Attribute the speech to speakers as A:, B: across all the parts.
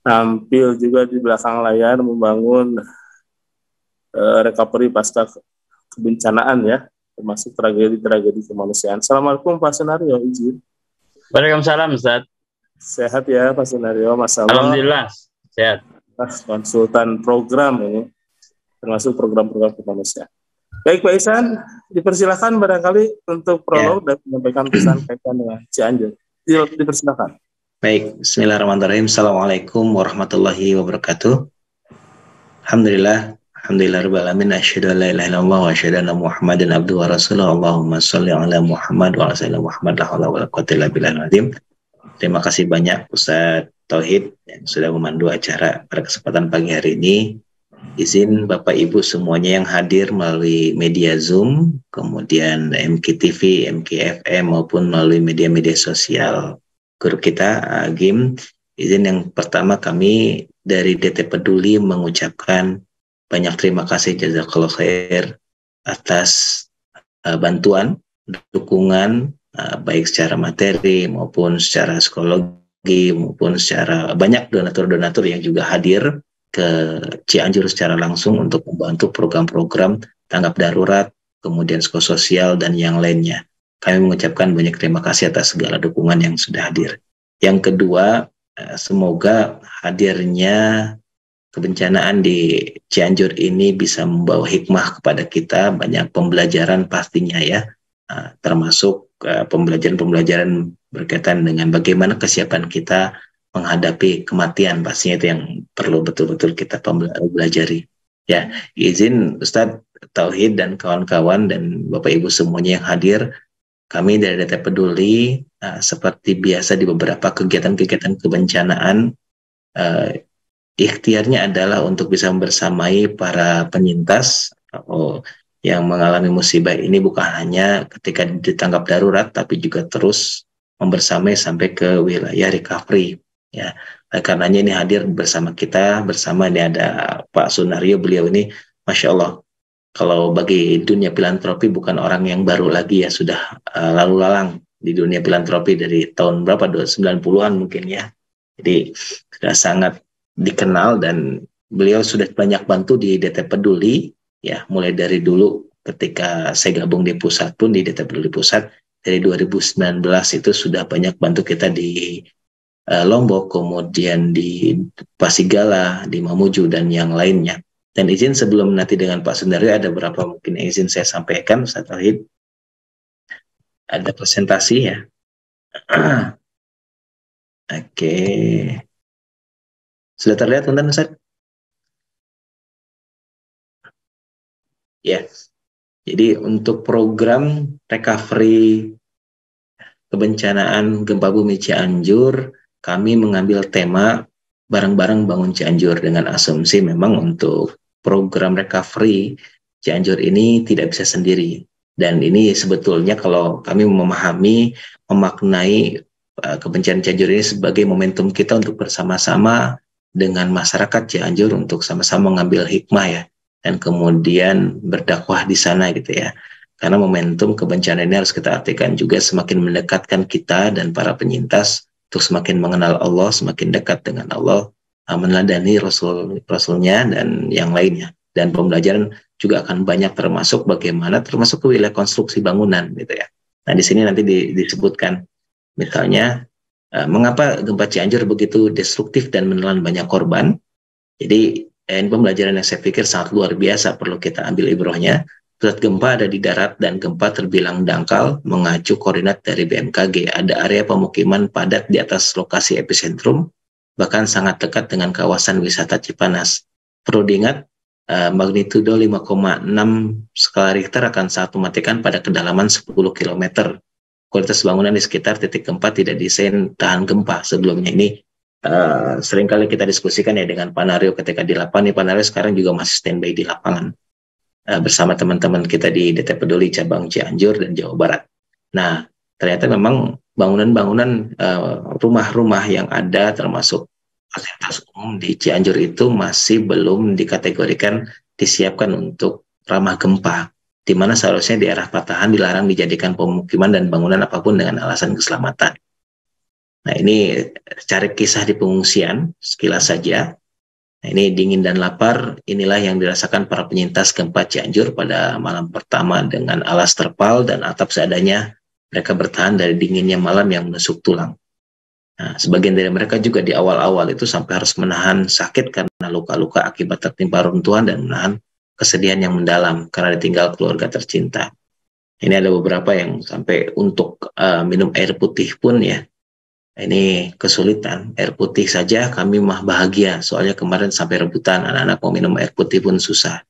A: tampil juga di belakang layar membangun recovery pasca kebencanaan ya, termasuk tragedi-tragedi kemanusiaan. Assalamualaikum Pak Sunario, izin.
B: Waalaikumsalam Ustaz.
A: Sehat ya Pak Sunario, Masya Allah.
B: Alhamdulillah, sehat.
A: Konsultan program ini, termasuk program-program kemanusiaan. Baik Pak Ihsan, dipersilakan barangkali untuk prolog dan menyampaikan pesan kaitan dengan Cianjur. Dipersilakan.
C: Baik, bismillahirrahmanirrahim. Assalamualaikum warahmatullahi wabarakatuh. Alhamdulillahirabbil alamin. Asyhadu an la ilaha illallah wa asyhadu anna Muhammadan abduhu wa rasuluhu. Allahumma shalli ala Muhammad wa ala sayyidina Muhammad la haula wala quwwata illa billahil azim. Terima kasih banyak Ustaz Tauhid yang sudah memandu acara pada kesempatan pagi hari ini. Izin Bapak Ibu semuanya yang hadir melalui media Zoom, kemudian MKTV, MKFM maupun melalui media-media sosial grup kita GIM. Izin yang pertama kami dari DT Peduli mengucapkan banyak terima kasih jazakallahu khair atas bantuan, dukungan baik secara materi maupun secara psikologi maupun secara banyak donatur-donatur yang juga hadir ke Cianjur secara langsung untuk membantu program-program tanggap darurat, kemudian psikososial dan yang lainnya. Kami mengucapkan banyak terima kasih atas segala dukungan yang sudah hadir. Yang kedua, semoga hadirnya kebencanaan di Cianjur ini bisa membawa hikmah kepada kita, banyak pembelajaran pastinya ya, termasuk pembelajaran-pembelajaran berkaitan dengan bagaimana kesiapan kita menghadapi kematian, pastinya itu yang perlu betul-betul kita pelajari. Ya, izin Ustadz Tauhid dan kawan-kawan dan Bapak Ibu semuanya yang hadir, kami dari DT Peduli seperti biasa di beberapa kegiatan-kegiatan kebencanaan, ikhtiarnya adalah untuk bisa membersamai para penyintas yang mengalami musibah ini bukan hanya ketika ditangkap darurat, tapi juga terus membersamai sampai ke wilayah recovery. Ya, karenanya ini hadir bersama kita, bersama ini ada Pak Sunario, beliau ini Masya Allah, kalau bagi dunia filantropi bukan orang yang baru lagi ya, sudah lalu lalang di dunia filantropi dari tahun berapa, 90-an mungkin ya. Jadi sudah sangat dikenal dan beliau sudah banyak bantu di DT Peduli ya, mulai dari dulu ketika saya gabung di pusat pun di DT Peduli Pusat dari 2019 itu sudah banyak bantu kita di Lombok, kemudian di Pasigala, di Mamuju dan yang lainnya. Dan izin sebelum nanti dengan Pak Sunario ada beberapa mungkin izin saya sampaikan Ustaz Tauhid. Ada presentasi ya. Oke. Sudah terlihat teman-teman Ustaz? Ya. Jadi untuk program recovery kebencanaan gempa bumi Cianjur, kami mengambil tema bareng-bareng bangun Cianjur dengan asumsi memang untuk program recovery Cianjur ini tidak bisa sendiri. Dan ini sebetulnya kalau kami memahami, memaknai kebencanaan Cianjur ini sebagai momentum kita untuk bersama-sama dengan masyarakat Cianjur untuk sama-sama mengambil hikmah ya, dan kemudian berdakwah di sana gitu ya. Karena momentum kebencanaan ini harus kita artikan juga semakin mendekatkan kita dan para penyintas untuk semakin mengenal Allah, semakin dekat dengan Allah, meneladani Rasulnya dan yang lainnya. Dan pembelajaran juga akan banyak termasuk bagaimana termasuk ke wilayah konstruksi bangunan gitu ya. Nah di sini nanti disebutkan misalnya mengapa gempa Cianjur begitu destruktif dan menelan banyak korban. Jadi ini pembelajaran yang saya pikir sangat luar biasa, perlu kita ambil ibrahnya. Pusat gempa ada di darat dan gempa terbilang dangkal mengacu koordinat dari BMKG. Ada area pemukiman padat di atas lokasi epicentrum, bahkan sangat dekat dengan kawasan wisata Cipanas. Perlu diingat, magnitudo 5,6 skala Richter akan sangat mematikan pada kedalaman 10 km. Kualitas bangunan di sekitar titik gempa tidak desain tahan gempa. Sebelumnya ini seringkali kita diskusikan ya dengan Pak Nario ketika di lapangan. Pak Nario sekarang juga masih standby di lapangan bersama teman-teman kita di DT Peduli cabang Cianjur dan Jawa Barat. Nah, ternyata memang bangunan-bangunan rumah-rumah yang ada termasuk fasilitas umum di Cianjur itu masih belum dikategorikan disiapkan untuk ramah gempa, di mana seharusnya di arah patahan dilarang dijadikan pemukiman dan bangunan apapun dengan alasan keselamatan. Nah, ini cari kisah di pengungsian, sekilas saja. Nah, ini dingin dan lapar, inilah yang dirasakan para penyintas gempa Cianjur pada malam pertama dengan alas terpal dan atap seadanya. Mereka bertahan dari dinginnya malam yang menusuk tulang. Nah, sebagian dari mereka juga di awal-awal itu sampai harus menahan sakit karena luka-luka akibat tertimpa runtuhan dan menahan kesedihan yang mendalam karena ditinggal keluarga tercinta. Ini ada beberapa yang sampai untuk minum air putih pun ya, ini kesulitan. Air putih saja kami mah bahagia, soalnya kemarin sampai rebutan anak-anak mau minum air putih pun susah.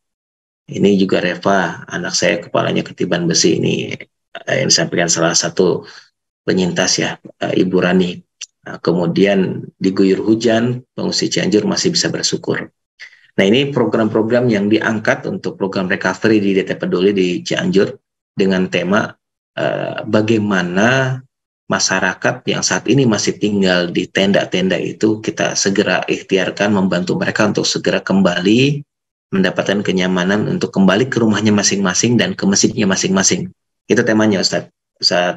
C: Ini juga Reva, anak saya kepalanya ketiban besi, ini yang disampaikan salah satu penyintas ya, Ibu Rani. Nah, kemudian diguyur hujan, pengungsi Cianjur masih bisa bersyukur. Nah, ini program-program yang diangkat untuk program recovery di DT Peduli di Cianjur dengan tema bagaimana masyarakat yang saat ini masih tinggal di tenda-tenda itu kita segera ikhtiarkan membantu mereka untuk segera kembali mendapatkan kenyamanan untuk kembali ke rumahnya masing-masing dan ke masjidnya masing-masing. Itu temanya Ustaz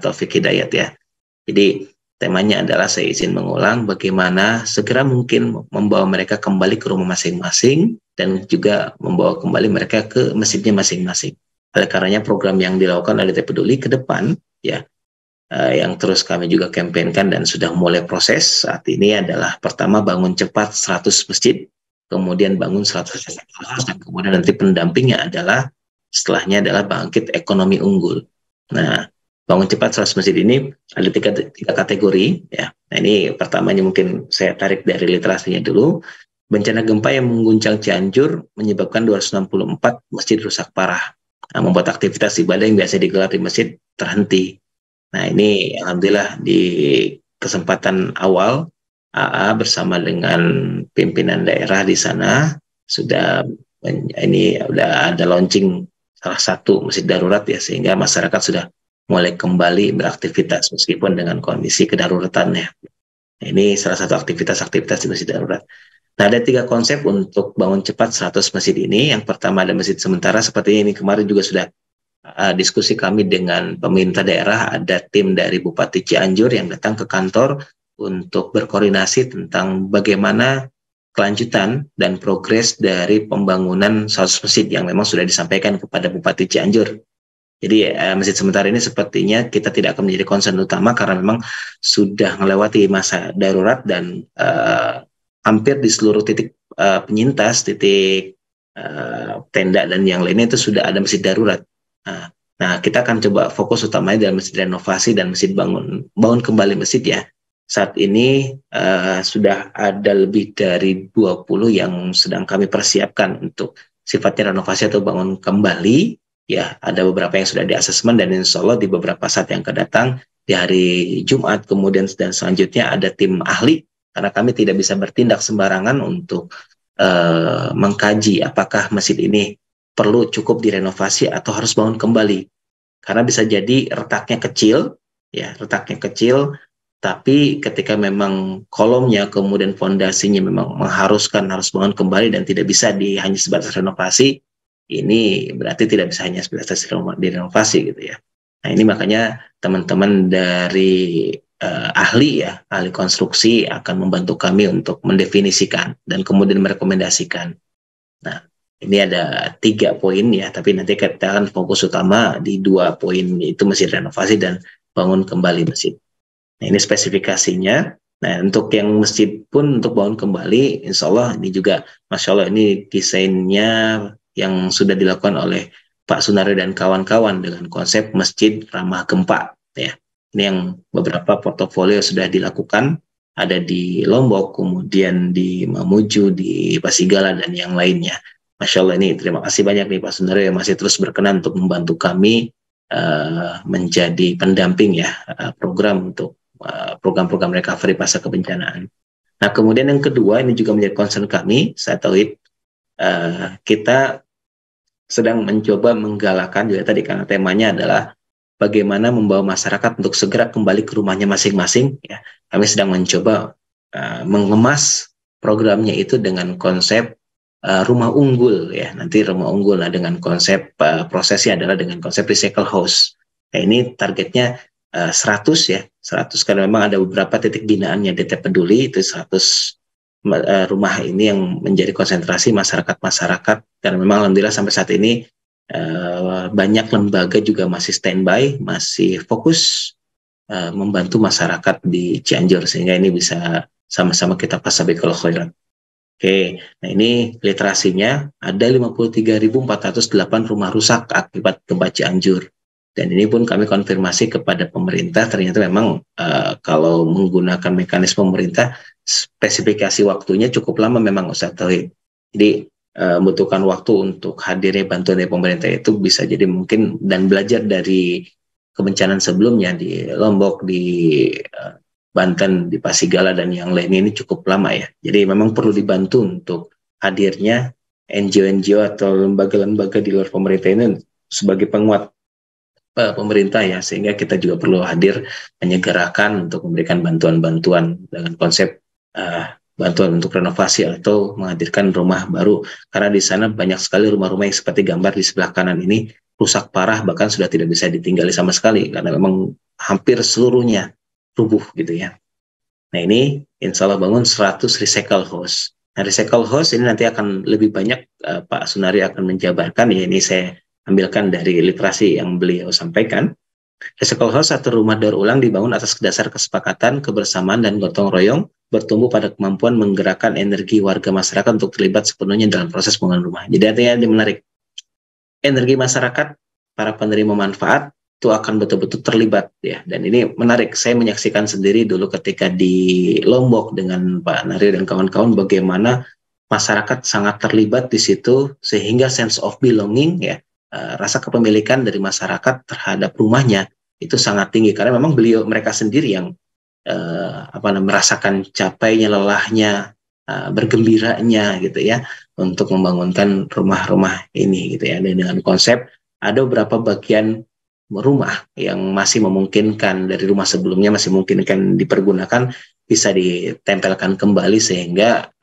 C: Taufik Hidayat ya. Jadi temanya adalah, saya izin mengulang, bagaimana segera mungkin membawa mereka kembali ke rumah masing-masing dan juga membawa kembali mereka ke masjidnya masing-masing. Oleh karenanya program yang dilakukan oleh DT Peduli ke depan ya, yang terus kami juga kampanyekan dan sudah mulai proses saat ini adalah pertama bangun cepat 100 masjid, kemudian bangun 100 kelas, dan kemudian nanti pendampingnya adalah setelahnya adalah bangkit ekonomi unggul. Nah, bangun cepat 100 masjid ini ada tiga kategori ya. Nah, ini pertamanya mungkin saya tarik dari literasinya dulu. Bencana gempa yang mengguncang Cianjur menyebabkan 264 masjid rusak parah. Nah, membuat aktivitas ibadah yang biasa digelar di masjid terhenti. Nah, ini alhamdulillah di kesempatan awal AA bersama dengan pimpinan daerah di sana sudah ada launching salah satu masjid darurat ya, sehingga masyarakat sudah mulai kembali beraktivitas meskipun dengan kondisi kedaruratannya. Nah, ini salah satu aktivitas di masjid darurat. Nah, ada 3 konsep untuk bangun cepat 100 masjid ini. Yang pertama ada masjid sementara, seperti ini kemarin juga sudah diskusi kami dengan pemerintah daerah, ada tim dari Bupati Cianjur yang datang ke kantor untuk berkoordinasi tentang bagaimana kelanjutan dan progres dari pembangunan 100 masjid yang memang sudah disampaikan kepada Bupati Cianjur. Jadi masjid sementara ini sepertinya kita tidak akan menjadi concern utama karena memang sudah melewati masa darurat dan hampir di seluruh titik penyintas, titik tenda dan yang lainnya itu sudah ada masjid darurat. Nah, kita akan coba fokus utamanya dalam masjid renovasi dan masjid bangun kembali masjid ya. Saat ini sudah ada lebih dari 20 yang sedang kami persiapkan untuk sifatnya renovasi atau bangun kembali. Ya, ada beberapa yang sudah di asesmen dan insya Allah di beberapa saat yang akan datang di hari Jumat kemudian dan selanjutnya ada tim ahli, karena kami tidak bisa bertindak sembarangan untuk mengkaji apakah masjid ini perlu cukup direnovasi atau harus bangun kembali. Karena bisa jadi retaknya kecil, tapi ketika memang kolomnya kemudian fondasinya memang mengharuskan harus bangun kembali dan tidak bisa hanya sebatas renovasi, ini berarti tidak bisa hanya sebatas direnovasi gitu ya. Nah, ini makanya teman-teman dari ahli konstruksi akan membantu kami untuk mendefinisikan dan kemudian merekomendasikan. Nah, ini ada 3 poin ya, tapi nanti kita akan fokus utama di 2 poin, itu masjid renovasi dan bangun kembali masjid. Nah, ini spesifikasinya. Nah, untuk yang masjid pun untuk bangun kembali, insya Allah ini juga, Masya Allah, ini desainnya yang sudah dilakukan oleh Pak Sunario dan kawan-kawan dengan konsep masjid ramah gempa ya. Ini yang beberapa portofolio sudah dilakukan, ada di Lombok, kemudian di Mamuju, di Pasigala dan yang lainnya. Masya Allah, ini terima kasih banyak nih Pak Sunario yang masih terus berkenan untuk membantu kami menjadi pendamping ya program untuk program-program recovery pasca kebencanaan. Nah, kemudian yang kedua, ini juga menjadi concern kami, saya tahu kita sedang mencoba menggalakkan juga tadi karena temanya adalah bagaimana membawa masyarakat untuk segera kembali ke rumahnya masing-masing ya. Kami sedang mencoba mengemas programnya itu dengan konsep rumah unggul ya. Nanti rumah unggul dengan konsep prosesnya adalah dengan konsep recycle house. Nah, ini targetnya 100 ya, 100 karena memang ada beberapa titik binaannya DT Peduli, itu 100 rumah ini yang menjadi konsentrasi masyarakat-masyarakat, karena memang alhamdulillah sampai saat ini banyak lembaga juga masih standby, masih fokus membantu masyarakat di Cianjur, sehingga ini bisa sama-sama kita fastabiqul khairat. Oke, nah ini literasinya ada 53.408 rumah rusak akibat gempa Cianjur. Dan ini pun kami konfirmasi kepada pemerintah, ternyata memang kalau menggunakan mekanisme pemerintah, spesifikasi waktunya cukup lama memang Ustaz Tauhid. Jadi membutuhkan waktu untuk hadirnya bantuan dari pemerintah itu bisa jadi mungkin, dan belajar dari kebencanaan sebelumnya di Lombok, di Banten, di Pasigala, dan yang lainnya ini cukup lama ya. Jadi memang perlu dibantu untuk hadirnya NGO-NGO atau lembaga-lembaga di luar pemerintah ini sebagai penguat pemerintah ya, sehingga kita juga perlu hadir menyegerakan untuk memberikan bantuan-bantuan dengan konsep bantuan untuk renovasi atau menghadirkan rumah baru, karena di sana banyak sekali rumah-rumah yang seperti gambar di sebelah kanan ini rusak parah, bahkan sudah tidak bisa ditinggali sama sekali karena memang hampir seluruhnya rubuh gitu ya. Nah ini insya Allah bangun 100 recycle house. Nah recycle house ini nanti akan lebih banyak Pak Sunari akan menjabarkan ya, ini saya ambilkan dari literasi yang beliau sampaikan. Recycle house atau rumah daur ulang dibangun atas dasar kesepakatan, kebersamaan, dan gotong royong, bertumbuh pada kemampuan menggerakkan energi warga masyarakat untuk terlibat sepenuhnya dalam proses pembangunan rumah. Jadi artinya ini menarik. Energi masyarakat, para penerima manfaat, itu akan betul-betul terlibat ya. Dan ini menarik, saya menyaksikan sendiri dulu ketika di Lombok dengan Pak Nario dan kawan-kawan, bagaimana masyarakat sangat terlibat di situ, sehingga sense of belonging ya, rasa kepemilikan dari masyarakat terhadap rumahnya itu sangat tinggi, karena memang mereka sendiri yang merasakan capainya, lelahnya, bergembiranya gitu ya, untuk membangunkan rumah-rumah ini gitu ya. Dan dengan konsep ada beberapa bagian rumah yang masih memungkinkan dari rumah sebelumnya masih memungkinkan dipergunakan, bisa ditempelkan kembali, sehingga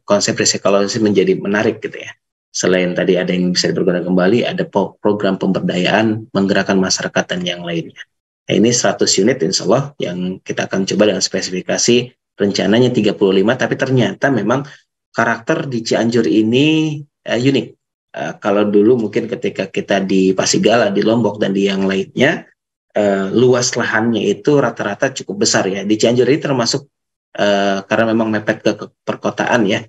C: konsep recyclability menjadi menarik gitu ya. Selain tadi ada yang bisa dipergunakan kembali, ada program pemberdayaan, menggerakkan masyarakat, dan yang lainnya. Nah, ini 100 unit insya Allah yang kita akan coba dengan spesifikasi rencananya 35, tapi ternyata memang karakter di Cianjur ini unik. Kalau dulu mungkin ketika kita di Pasigala, di Lombok, dan di yang lainnya, luas lahannya itu rata-rata cukup besar ya. Di Cianjur ini termasuk karena memang mepet ke perkotaan ya,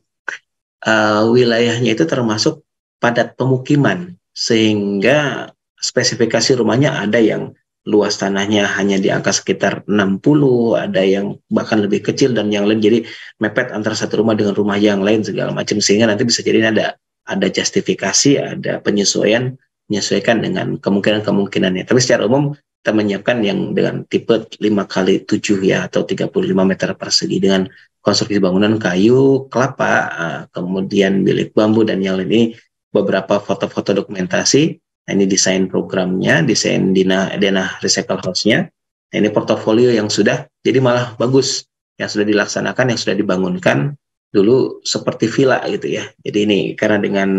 C: wilayahnya itu termasuk padat pemukiman, sehingga spesifikasi rumahnya ada yang luas tanahnya hanya di angka sekitar 60, ada yang bahkan lebih kecil, dan yang lain jadi mepet antara satu rumah dengan rumah yang lain segala macam, sehingga nanti bisa jadi ada justifikasi, ada menyesuaikan dengan kemungkinan-kemungkinannya. Tapi secara umum kita menyiapkan yang dengan tipe 5x7 ya, atau 35 meter persegi, dengan konstruksi bangunan kayu, kelapa, kemudian bilik bambu, dan yang lain. Ini beberapa foto-foto dokumentasi. Nah, ini desain programnya, desain Denah Recycle House-nya. Nah, ini portofolio yang sudah, jadi malah bagus, yang sudah dilaksanakan, yang sudah dibangunkan dulu seperti villa gitu ya. Jadi ini karena dengan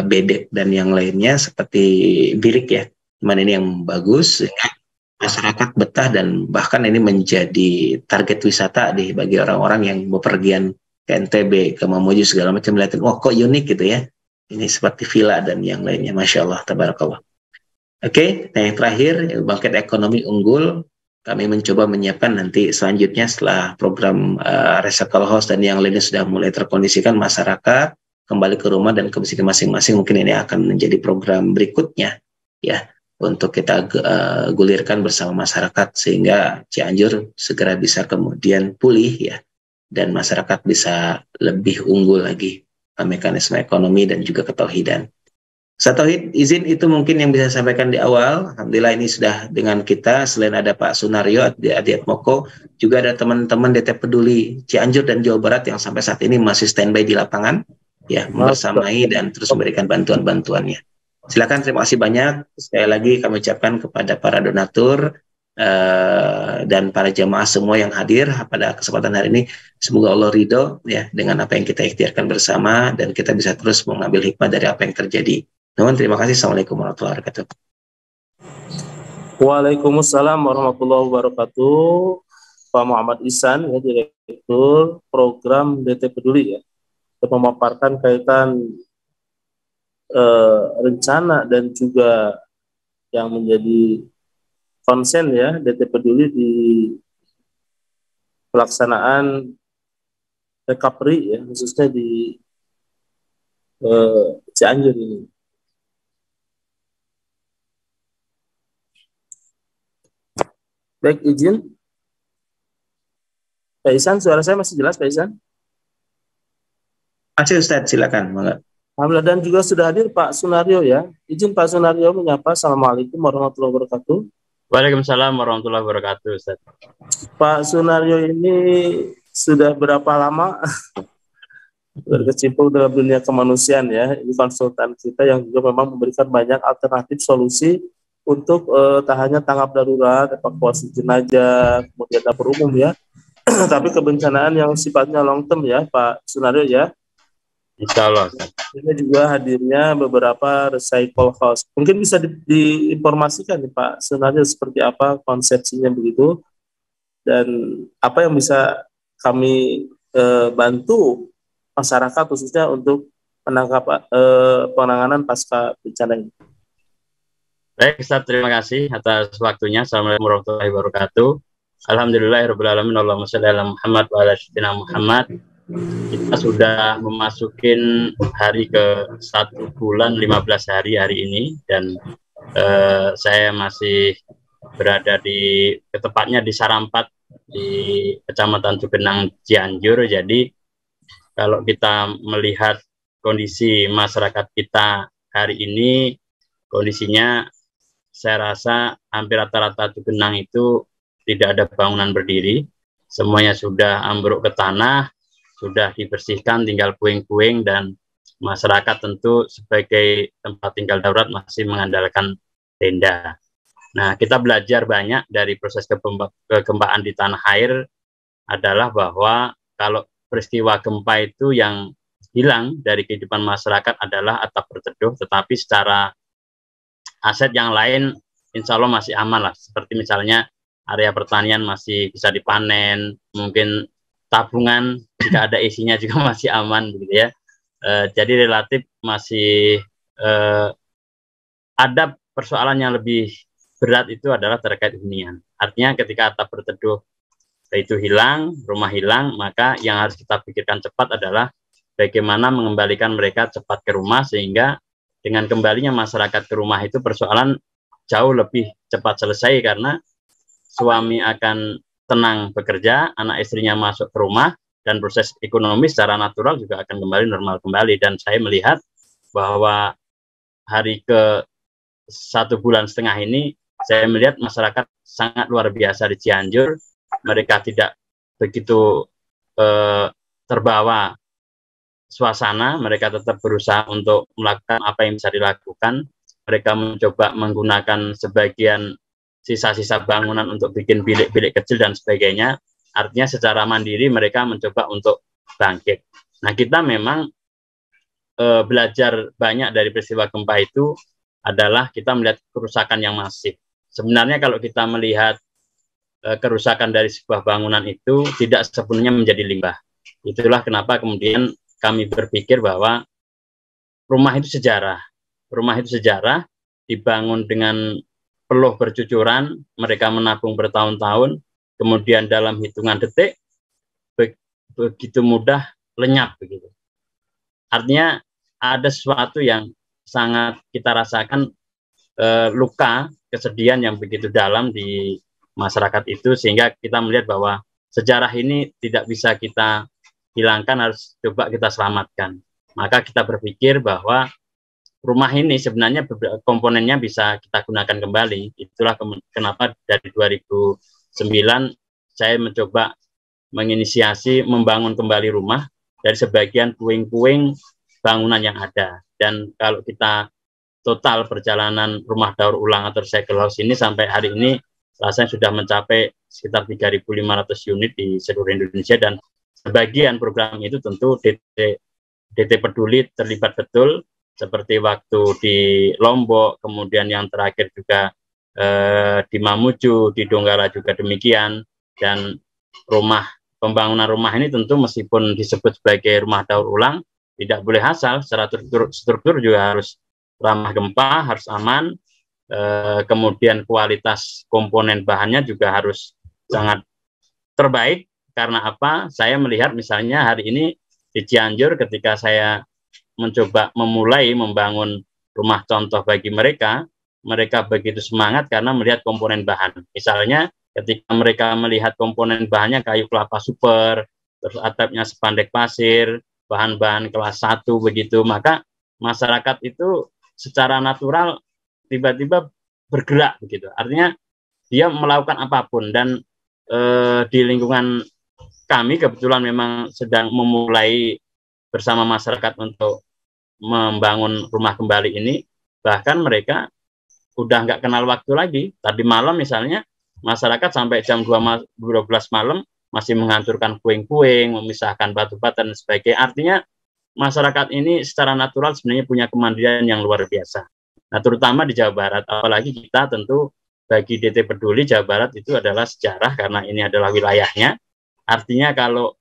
C: bedek dan yang lainnya seperti bilik ya, cuman ini yang bagus, sehingga masyarakat betah, dan bahkan ini menjadi target wisata bagi orang-orang yang bepergian ke NTB, ke Mamuju segala macam, lihatin, wah kok unik gitu ya. Ini seperti villa dan yang lainnya, Masya Allah, tabarakallah. Oke, nah yang terakhir, bangkit ekonomi unggul. Kami mencoba menyiapkan nanti selanjutnya setelah program recycle house dan yang lainnya sudah mulai terkondisikan, masyarakat kembali ke rumah dan ke masing-masing, mungkin ini akan menjadi program berikutnya ya, untuk kita gulirkan bersama masyarakat, sehingga Cianjur segera bisa kemudian pulih ya, dan masyarakat bisa lebih unggul lagi mekanisme ekonomi dan juga ketauhidan. Tauhid, izin itu mungkin yang bisa saya sampaikan di awal. Alhamdulillah ini sudah dengan kita, selain ada Pak Sunario Adiat Moko, juga ada teman-teman DT Peduli Cianjur dan Jawa Barat yang sampai saat ini masih standby di lapangan ya, membersamai dan terus memberikan bantuan-bantuannya. Silakan, terima kasih banyak. Sekali lagi kami ucapkan kepada para donatur dan para jamaah semua yang hadir pada kesempatan hari ini, semoga Allah ridho ya dengan apa yang kita ikhtiarkan bersama, dan kita bisa terus mengambil hikmah dari apa yang terjadi. Terima kasih. Assalamualaikum warahmatullahi wabarakatuh.
A: Waalaikumsalam warahmatullahi wabarakatuh. Pak Muhammad Ihsan, ya, Direktur Program DT Peduli, ya, untuk memaparkan kaitan rencana dan juga yang menjadi konsen, ya, DT Peduli di pelaksanaan recovery, ya, khususnya di Cianjur ini. Baik, izin. Pak Ihsan, suara saya masih jelas, Pak Ihsan?
C: Masih Ustadz, silakan.
A: Alhamdulillah, dan juga sudah hadir Pak Sunario, ya. Izin Pak Sunario menyapa. Assalamualaikum warahmatullahi wabarakatuh.
B: Waalaikumsalam warahmatullahi wabarakatuh, Ustaz.
A: Pak Sunario ini sudah berapa lama berkecimpung dalam dunia kemanusiaan, ya. Ini konsultan kita yang juga memang memberikan banyak alternatif solusi untuk tak hanya tanggap darurat, evakuasi jenazah, kemudian dapur umum, ya. Tapi kebencanaan yang sifatnya long term, ya Pak Sunario, ya.
B: Insya Allah.
A: Ini juga hadirnya beberapa recycle house. Mungkin bisa diinformasikan nih Pak Sunario seperti apa konsepsinya begitu, dan apa yang bisa kami bantu masyarakat khususnya untuk penanganan pasca bencana ini.
B: Baik, Ustaz, terima kasih atas waktunya. Assalamualaikum warahmatullahi wabarakatuh. Alhamdulillahirabbil alamin. Allahumma shalli ala Muhammad wa ala sayyidina Muhammad. Kita sudah memasukin hari ke 1 bulan 15 hari ini, dan saya masih berada tepatnya di Sarampat di Kecamatan Cugenang, Cianjur. Jadi kalau kita melihat kondisi masyarakat kita hari ini, kondisinya saya rasa hampir rata-rata Cugenang itu tidak ada bangunan berdiri, semuanya sudah ambruk ke tanah, sudah dibersihkan, tinggal puing-puing, dan masyarakat tentu sebagai tempat tinggal darurat masih mengandalkan tenda. Nah, kita belajar banyak dari proses kegempaan di tanah air adalah bahwa kalau peristiwa gempa itu yang hilang dari kehidupan masyarakat adalah atap berteduh, tetapi secara aset yang lain insya Allah masih aman lah, seperti misalnya area pertanian masih bisa dipanen, mungkin tabungan jika ada isinya juga masih aman, begitu ya. Jadi relatif masih ada persoalan yang lebih berat itu adalah terkait hunian. Artinya ketika atap berteduh itu hilang, rumah hilang, maka yang harus kita pikirkan cepat adalah bagaimana mengembalikan mereka cepat ke rumah, sehingga dengan kembalinya masyarakat ke rumah itu persoalan jauh lebih cepat selesai, karena suami akan tenang bekerja, anak istrinya masuk ke rumah, dan proses ekonomi secara natural juga akan kembali normal kembali. Dan saya melihat bahwa hari ke 1,5 bulan ini, saya melihat masyarakat sangat luar biasa di Cianjur. Mereka tidak begitu terbawa suasana, mereka tetap berusaha untuk melakukan apa yang bisa dilakukan. Mereka mencoba menggunakan sebagian sisa-sisa bangunan untuk bikin bilik-bilik kecil dan sebagainya. Artinya secara mandiri mereka mencoba untuk bangkit. Nah, kita memang belajar banyak dari peristiwa gempa itu adalah kita melihat kerusakan yang masif. Sebenarnya kalau kita melihat kerusakan dari sebuah bangunan itu tidak sepenuhnya menjadi limbah. Itulah kenapa kemudian kami berpikir bahwa rumah itu sejarah. Rumah itu sejarah, dibangun dengan peluh bercucuran, mereka menabung bertahun-tahun, kemudian dalam hitungan detik begitu mudah lenyap begitu. Artinya ada sesuatu yang sangat kita rasakan, luka, kesedihan yang begitu dalam di masyarakat itu, sehingga kita melihat bahwa sejarah ini tidak bisa kita hilangkan, harus coba kita selamatkan. Maka kita berpikir bahwa rumah ini sebenarnya komponennya bisa kita gunakan kembali. Itulah kenapa dari 2009 saya mencoba menginisiasi membangun kembali rumah dari sebagian puing-puing bangunan yang ada. Dan kalau kita total perjalanan rumah daur ulang atau recycle house ini sampai hari ini rasanya sudah mencapai sekitar 3.500 unit di seluruh Indonesia, dan sebagian program itu tentu DT Peduli terlibat betul, seperti waktu di Lombok, kemudian yang terakhir juga di Mamuju, di Donggala juga demikian. Dan pembangunan rumah ini tentu meskipun disebut sebagai rumah daur ulang, tidak boleh asal. Secara struktur juga harus ramah gempa, harus aman. Kemudian kualitas komponen bahannya juga harus sangat terbaik. Karena apa? Saya melihat misalnya hari ini di Cianjur ketika saya mencoba memulai membangun rumah contoh bagi mereka begitu semangat karena melihat komponen bahan. Misalnya ketika mereka melihat komponen bahannya kayu kelapa super, terus atapnya spandek pasir, bahan-bahan kelas 1 begitu, maka masyarakat itu secara natural tiba-tiba bergerak begitu. Artinya dia melakukan apapun. Dan di lingkungan kami kebetulan memang sedang memulai bersama masyarakat untuk membangun rumah kembali ini, bahkan mereka udah nggak kenal waktu lagi. Tadi malam misalnya masyarakat sampai jam 12 malam masih menghancurkan puing-puing, memisahkan batu bata dan sebagainya. Artinya masyarakat ini secara natural sebenarnya punya kemandirian yang luar biasa. Nah, terutama di Jawa Barat, apalagi kita tentu bagi DT Peduli Jawa Barat itu adalah sejarah karena ini adalah wilayahnya. Artinya kalau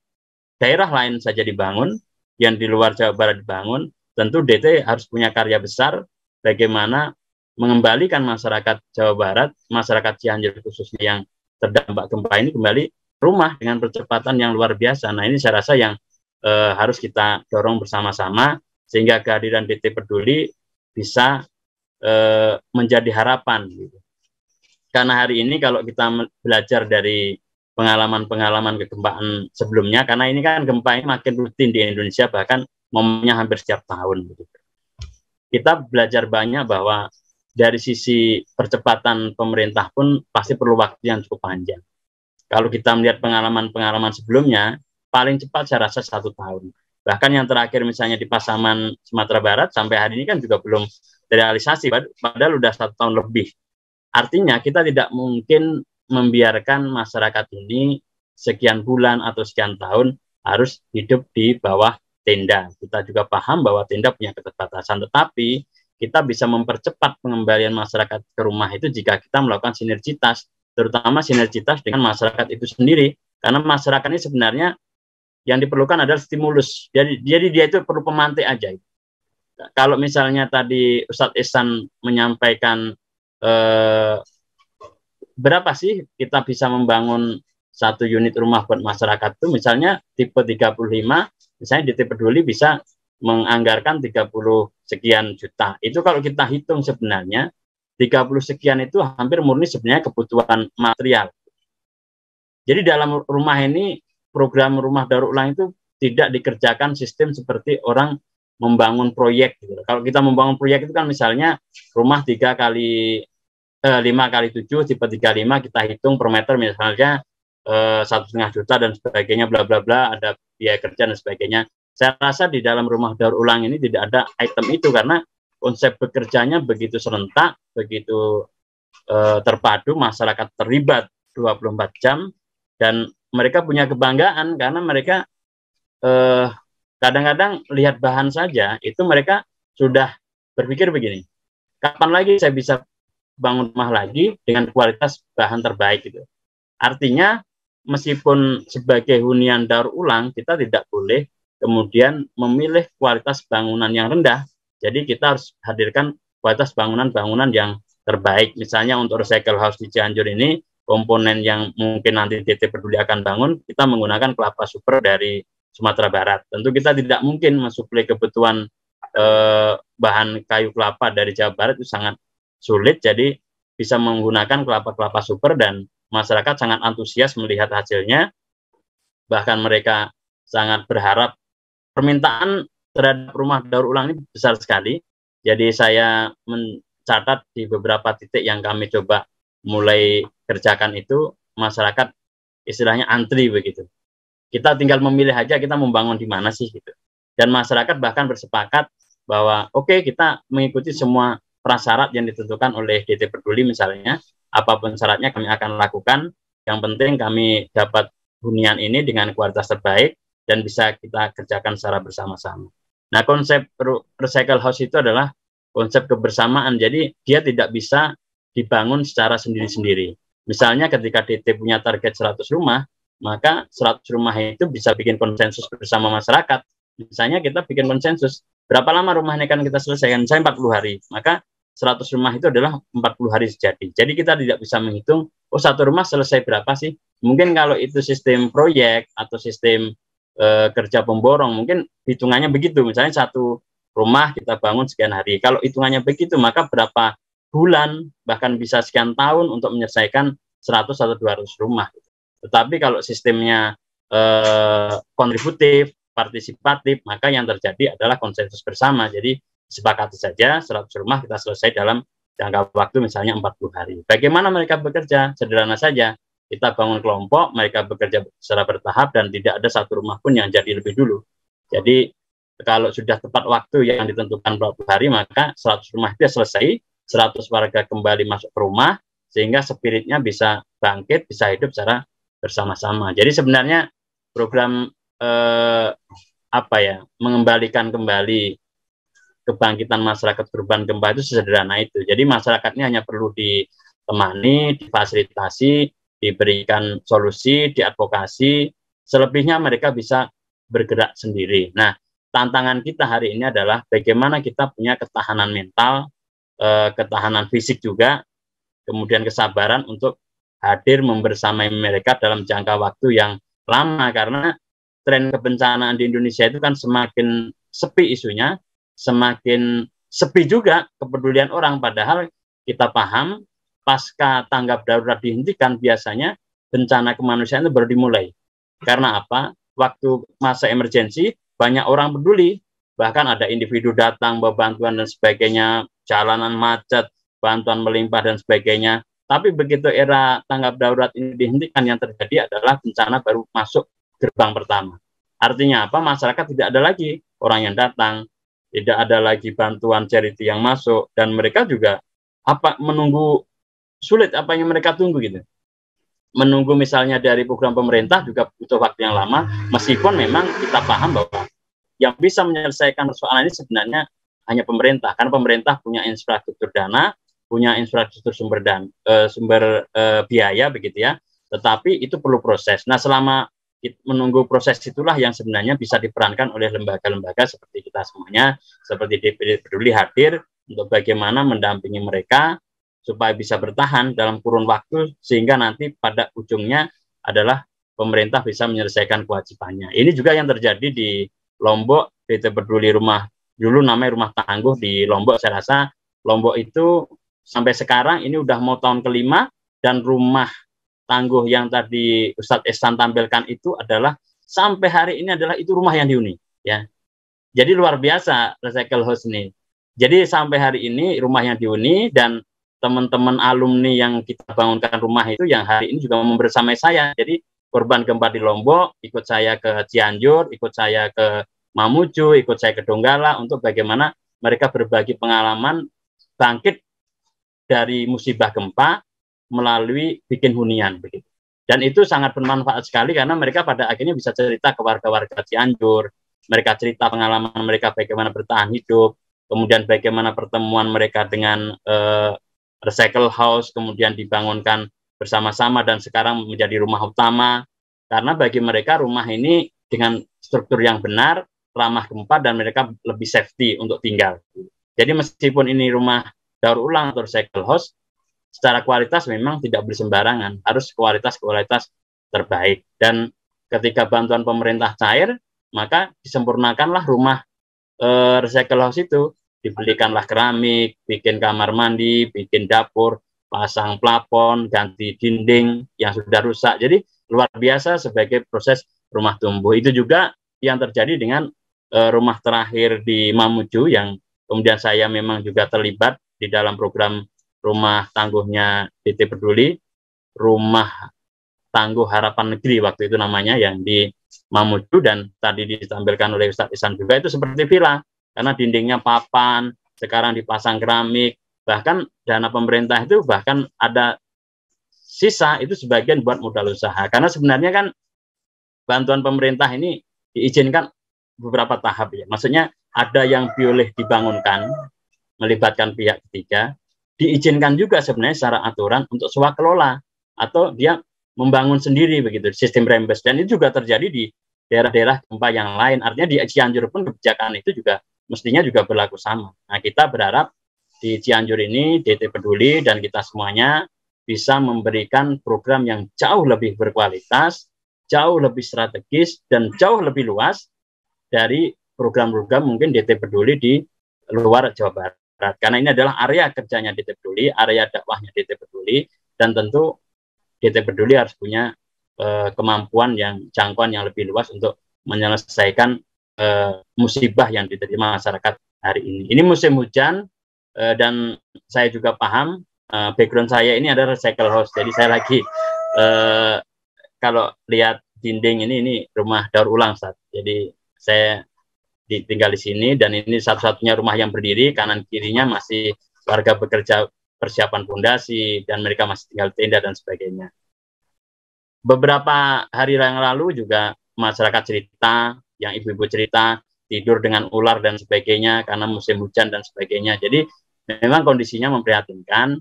B: daerah lain saja dibangun, yang di luar Jawa Barat dibangun, tentu DT harus punya karya besar bagaimana mengembalikan masyarakat Jawa Barat, masyarakat Cianjur khususnya yang terdampak gempa ini kembali rumah dengan percepatan yang luar biasa. Nah, ini saya rasa yang harus kita dorong bersama-sama sehingga kehadiran DT Peduli bisa menjadi harapan gitu. Karena hari ini kalau kita belajar dari pengalaman-pengalaman kegempaan sebelumnya, karena ini kan gempa ini makin rutin di Indonesia, bahkan momennya hampir setiap tahun. Kita belajar banyak bahwa dari sisi percepatan pemerintah pun pasti perlu waktu yang cukup panjang. Kalau kita melihat pengalaman-pengalaman sebelumnya, paling cepat saya rasa 1 tahun. Bahkan yang terakhir misalnya di Pasaman, Sumatera Barat, sampai hari ini kan juga belum realisasi, padahal sudah 1 tahun lebih. Artinya kita tidak mungkin membiarkan masyarakat ini sekian bulan atau sekian tahun harus hidup di bawah tenda. Kita juga paham bahwa tenda punya keterbatasan, tetapi kita bisa mempercepat pengembalian masyarakat ke rumah itu jika kita melakukan sinergitas, terutama sinergitas dengan masyarakat itu sendiri. Karena masyarakat ini sebenarnya yang diperlukan adalah stimulus. Jadi dia itu perlu pemantik aja. Kalau misalnya tadi Ustadz Ihsan menyampaikan berapa sih kita bisa membangun 1 unit rumah buat masyarakat itu, misalnya tipe 35, misalnya DT Peduli bisa menganggarkan 30 sekian juta. Itu kalau kita hitung sebenarnya 30 sekian itu hampir murni sebenarnya kebutuhan material. Jadi dalam rumah ini, program rumah daur ulang itu tidak dikerjakan sistem seperti orang membangun proyek gitu. Kalau kita membangun proyek itu kan misalnya rumah 5 kali 7 tipe 35 kita hitung per meter misalnya 1,5 juta dan sebagainya, bla bla bla, ada biaya kerja dan sebagainya. Saya rasa di dalam rumah daur ulang ini tidak ada item itu karena konsep bekerjanya begitu serentak, begitu terpadu, masyarakat terlibat 24 jam dan mereka punya kebanggaan karena mereka kadang-kadang lihat bahan saja itu mereka sudah berpikir begini, kapan lagi saya bisa bangun rumah lagi dengan kualitas bahan terbaik gitu. Artinya meskipun sebagai hunian daur ulang kita tidak boleh kemudian memilih kualitas bangunan yang rendah. Jadi kita harus hadirkan kualitas bangunan-bangunan yang terbaik. Misalnya untuk recycle house di Cianjur ini komponen yang mungkin nanti DT Peduli akan bangun, kita menggunakan kelapa super dari Sumatera Barat. Tentu kita tidak mungkin mensuplai kebutuhan bahan kayu kelapa dari Jawa Barat itu sangat sulit, jadi bisa menggunakan kelapa-kelapa super dan masyarakat sangat antusias melihat hasilnya, bahkan mereka sangat berharap. Permintaan terhadap rumah daur ulang ini besar sekali, jadi saya mencatat di beberapa titik yang kami coba mulai kerjakan itu, masyarakat istilahnya antri begitu. Kita tinggal memilih aja kita membangun di mana sih gitu. Dan masyarakat bahkan bersepakat bahwa oke, kita mengikuti semua prasyarat yang ditentukan oleh DT Peduli misalnya, apapun syaratnya kami akan lakukan, yang penting kami dapat hunian ini dengan kualitas terbaik dan bisa kita kerjakan secara bersama-sama. Nah, konsep recycle house itu adalah konsep kebersamaan, jadi dia tidak bisa dibangun secara sendiri-sendiri. Misalnya ketika DT punya target 100 rumah, maka 100 rumah itu bisa bikin konsensus bersama masyarakat. Misalnya kita bikin konsensus, berapa lama rumah ini kan kita selesaikan? Misalnya 40 hari, maka 100 rumah itu adalah 40 hari sejati. Jadi kita tidak bisa menghitung, oh satu rumah selesai berapa sih? Mungkin kalau itu sistem proyek atau sistem kerja pemborong, mungkin hitungannya begitu. Misalnya satu rumah kita bangun sekian hari. Kalau hitungannya begitu, maka berapa bulan, bahkan bisa sekian tahun untuk menyelesaikan 100 atau 200 rumah. Tetapi kalau sistemnya kontributif, partisipatif, maka yang terjadi adalah konsensus bersama. Jadi sepakati saja 100 rumah kita selesai dalam jangka waktu misalnya 40 hari. Bagaimana mereka bekerja? Sederhana saja. Kita bangun kelompok, mereka bekerja secara bertahap dan tidak ada satu rumah pun yang jadi lebih dulu. Jadi kalau sudah tepat waktu yang ditentukan 40 hari, maka 100 rumah itu selesai, 100 warga kembali masuk ke rumah, sehingga spiritnya bisa bangkit, bisa hidup secara bersama-sama. Jadi sebenarnya program mengembalikan kembali kebangkitan masyarakat korban gempa itu sesederhana itu. Jadi masyarakat ini hanya perlu ditemani, difasilitasi, diberikan solusi, diadvokasi, selebihnya mereka bisa bergerak sendiri. Nah, tantangan kita hari ini adalah bagaimana kita punya ketahanan mental, ketahanan fisik juga, kemudian kesabaran untuk hadir membersamai mereka dalam jangka waktu yang lama, karena tren kebencanaan di Indonesia itu kan semakin sepi isunya, semakin sepi juga kepedulian orang, padahal kita paham pasca tanggap darurat dihentikan biasanya bencana kemanusiaan itu baru dimulai. Karena apa? Waktu masa emergensi banyak orang peduli, bahkan ada individu datang bawa bantuan dan sebagainya, jalanan macet, bantuan melimpah dan sebagainya. Tapi begitu era tanggap darurat ini dihentikan, yang terjadi adalah bencana baru masuk gerbang pertama. Artinya apa? Masyarakat tidak ada lagi orang yang datang, tidak ada lagi bantuan charity yang masuk, dan mereka juga menunggu sulit apa yang mereka tunggu gitu. Menunggu misalnya dari program pemerintah juga butuh waktu yang lama, meskipun memang kita paham bahwa yang bisa menyelesaikan persoalan ini sebenarnya hanya pemerintah, karena pemerintah punya infrastruktur dana, punya infrastruktur sumber biaya begitu ya. Tetapi itu perlu proses. Nah, selama menunggu proses itulah yang sebenarnya bisa diperankan oleh lembaga-lembaga seperti kita semuanya, seperti DPD Peduli hadir untuk bagaimana mendampingi mereka supaya bisa bertahan dalam kurun waktu, sehingga nanti pada ujungnya adalah pemerintah bisa menyelesaikan kewajibannya. Ini juga yang terjadi di Lombok, DT Peduli rumah, dulu namanya rumah tangguh di Lombok. Saya rasa Lombok itu sampai sekarang ini udah mau tahun kelima, dan rumah tangguh yang tadi Ustadz Ehsan tampilkan itu adalah sampai hari ini adalah itu rumah yang dihuni ya. Jadi luar biasa recycle house ini. Jadi sampai hari ini rumah yang dihuni, dan teman-teman alumni yang kita bangunkan rumah itu yang hari ini juga membersamai saya. Jadi korban gempa di Lombok ikut saya ke Cianjur, ikut saya ke Mamuju, ikut saya ke Donggala untuk bagaimana mereka berbagi pengalaman bangkit dari musibah gempa melalui bikin hunian begitu. Dan itu sangat bermanfaat sekali karena mereka pada akhirnya bisa cerita ke warga-warga Cianjur, mereka cerita pengalaman mereka bagaimana bertahan hidup, kemudian bagaimana pertemuan mereka dengan recycle house, kemudian dibangunkan bersama-sama dan sekarang menjadi rumah utama. Karena bagi mereka rumah ini dengan struktur yang benar, ramah gempa, dan mereka lebih safety untuk tinggal. Jadi meskipun ini rumah daur ulang atau recycle house, secara kualitas memang tidak boleh sembarangan, harus kualitas terbaik. Dan ketika bantuan pemerintah cair, maka disempurnakanlah rumah recycle house itu. Dibelikanlah keramik, bikin kamar mandi, bikin dapur, pasang plafon, ganti dinding yang sudah rusak. Jadi luar biasa sebagai proses rumah tumbuh. Itu juga yang terjadi dengan rumah terakhir di Mamuju, yang kemudian saya memang juga terlibat di dalam program rumah tangguhnya DT Peduli, rumah tangguh harapan negeri waktu itu namanya, yang di Mamuju, dan tadi ditampilkan oleh Ustadz Ihsan juga itu seperti villa. Karena dindingnya papan, sekarang dipasang keramik, bahkan dana pemerintah itu bahkan ada sisa itu sebagian buat modal usaha. Karena sebenarnya kan bantuan pemerintah ini diizinkan beberapa tahap ya. Maksudnya ada yang boleh dibangunkan, melibatkan pihak ketiga, diizinkan juga sebenarnya secara aturan untuk swakelola atau dia membangun sendiri begitu sistem rembes, dan itu juga terjadi di daerah-daerah gempa yang lain. Artinya di Cianjur pun kebijakan itu juga mestinya juga berlaku sama. Nah, kita berharap di Cianjur ini DT Peduli dan kita semuanya bisa memberikan program yang jauh lebih berkualitas, jauh lebih strategis, dan jauh lebih luas dari program-program mungkin DT Peduli di luar Jawa Barat. Karena ini adalah area kerjanya DT Peduli, area dakwahnya DT Peduli, dan tentu DT Peduli harus punya kemampuan jangkauan yang lebih luas untuk menyelesaikan musibah yang diterima masyarakat hari ini. Ini musim hujan, dan saya juga paham background saya ini adalah recycle house, jadi saya lagi kalau lihat dinding ini rumah daur ulang, Ustaz. Jadi saya tinggal di sini dan ini satu-satunya rumah yang berdiri, kanan kirinya masih warga bekerja persiapan fondasi dan mereka masih tinggal tenda dan sebagainya. Beberapa hari yang lalu juga masyarakat cerita, yang ibu-ibu cerita tidur dengan ular dan sebagainya karena musim hujan dan sebagainya. Jadi memang kondisinya memprihatinkan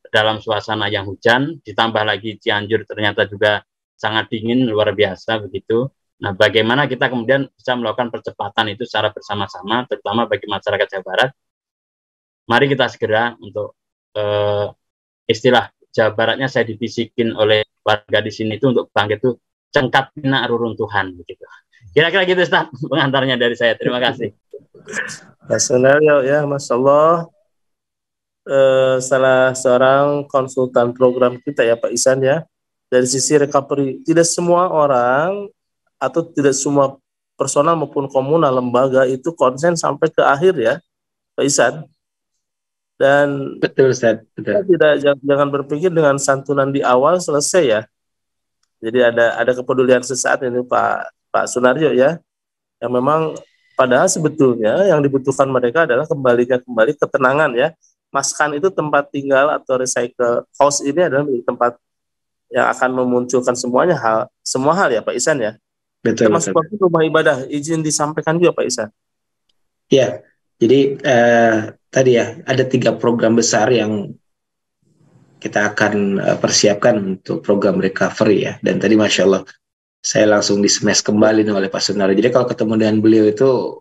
B: dalam suasana yang hujan, ditambah lagi Cianjur ternyata juga sangat dingin luar biasa begitu. Nah, bagaimana kita kemudian bisa melakukan percepatan itu secara bersama-sama, terutama bagi masyarakat Jawa Barat. Mari kita segera untuk istilah Jawa Baratnya saya dibisikin oleh warga di sini itu untuk bangkit itu cengkat pina ruruntuhan begitu. Kira-kira gitu, Ustaz, pengantarnya dari saya. Terima kasih.
A: Mas Sunario, ya, Masya Allah, salah seorang konsultan program kita ya Pak Ihsan ya. Dari sisi recovery, tidak semua orang atau tidak semua personal maupun komunal lembaga itu konsen sampai ke akhir ya Pak Ihsan. Dan
C: Betul, Ustaz. Betul.
A: Jangan berpikir dengan santunan di awal selesai ya. Jadi ada kepedulian sesaat ini Pak Sunario ya, yang memang padahal sebetulnya yang dibutuhkan mereka adalah kembali ketenangan ya. Maskan itu tempat tinggal atau recycle house ini adalah tempat yang akan memunculkan semua hal ya Pak Ihsan ya.
C: Betul.
A: Termasuk rumah ibadah, izin disampaikan juga Pak Ihsan.
C: Ya, jadi tadi ya ada 3 program besar yang kita akan persiapkan untuk program recovery ya. Dan tadi Masya Allah saya langsung di-smash kembali nih oleh Pak Sunario. Jadi kalau ketemu dengan beliau itu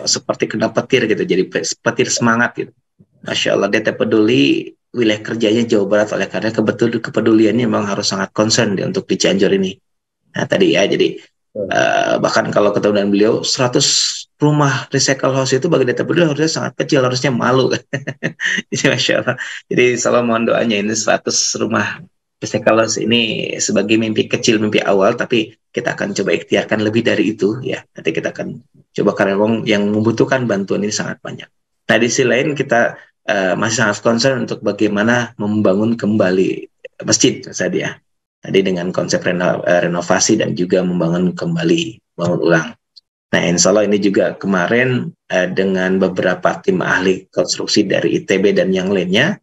C: seperti kena petir gitu, jadi petir semangat gitu. Masya Allah, DT Peduli wilayah kerjanya Jawa Barat, oleh karena kepeduliannya memang harus sangat concern untuk di Cianjur ini. Nah tadi ya, jadi bahkan kalau ketemu dengan beliau 100 rumah recycle house itu bagi DT Peduli harusnya sangat kecil, harusnya malu kan. Jadi Masya Allah, jadi selalu mohon doanya ini 100 rumah recycle house ini sebagai mimpi kecil, mimpi awal, tapi kita akan coba ikhtiarkan lebih dari itu ya. Nanti kita akan coba, karena yang membutuhkan bantuan ini sangat banyak. Nah di sisi lain kita masih sangat concern untuk bagaimana membangun kembali masjid tadi ya. Tadi dengan konsep renovasi dan juga membangun kembali, bangun ulang. Nah insya Allah ini juga kemarin dengan beberapa tim ahli konstruksi dari ITB dan yang lainnya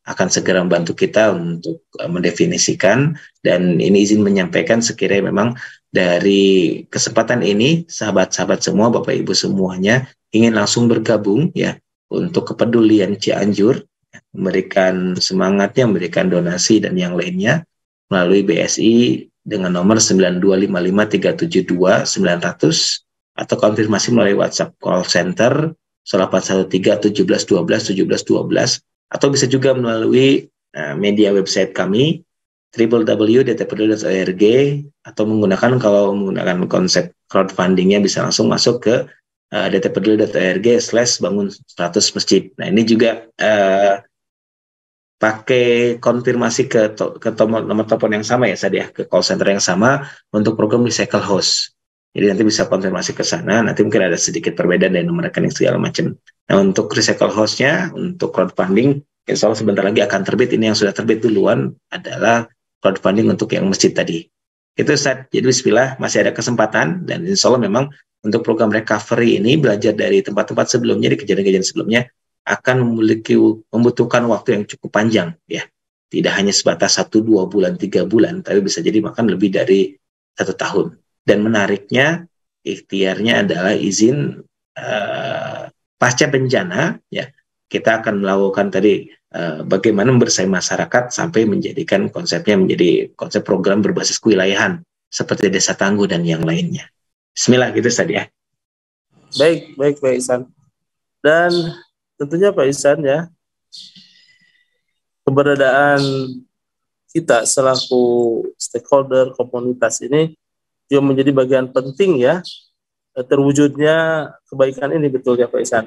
C: akan segera membantu kita untuk mendefinisikan, dan ini izin menyampaikan sekiranya memang dari kesempatan ini sahabat-sahabat semua, Bapak Ibu semuanya ingin langsung bergabung ya untuk kepedulian Cianjur, memberikan semangatnya, memberikan donasi dan yang lainnya melalui BSI dengan nomor 9255372 900 atau konfirmasi melalui WhatsApp call center 0813 1712 1712, atau bisa juga melalui media website kami www.dtpeduli.org, atau kalau menggunakan konsep crowdfundingnya bisa langsung masuk ke dtpeduli.org/bangun 100 masjid. Nah ini juga pakai konfirmasi ke nomor telepon yang sama ya Sadia, ke call center yang sama untuk program recycle house. Jadi nanti bisa konfirmasi ke sana, nanti mungkin ada sedikit perbedaan dari nomor rekening segala macam. Nah untuk recycle house-nya, untuk crowdfunding, insya Allah sebentar lagi akan terbit. Ini yang sudah terbit duluan adalah crowdfunding untuk yang masjid tadi. Itu Ustaz, jadi bismillah masih ada kesempatan, dan insya Allah memang untuk program recovery ini belajar dari tempat-tempat sebelumnya, di kejadian-kejadian sebelumnya, akan membutuhkan waktu yang cukup panjang ya. Tidak hanya sebatas 1, 2 bulan, 3 bulan, tapi bisa jadi bahkan lebih dari 1 tahun. Dan menariknya, ikhtiarnya adalah izin pasca bencana ya, kita akan melakukan tadi bagaimana membersamai masyarakat sampai menjadikan konsepnya menjadi konsep program berbasis kewilayahan seperti Desa Tangguh dan yang lainnya. Bismillah gitu tadi ya.
A: Baik Pak Ihsan. Dan tentunya Pak Ihsan ya, keberadaan kita selaku stakeholder komunitas ini juga menjadi bagian penting ya terwujudnya kebaikan ini, betul ya Pak Ihsan.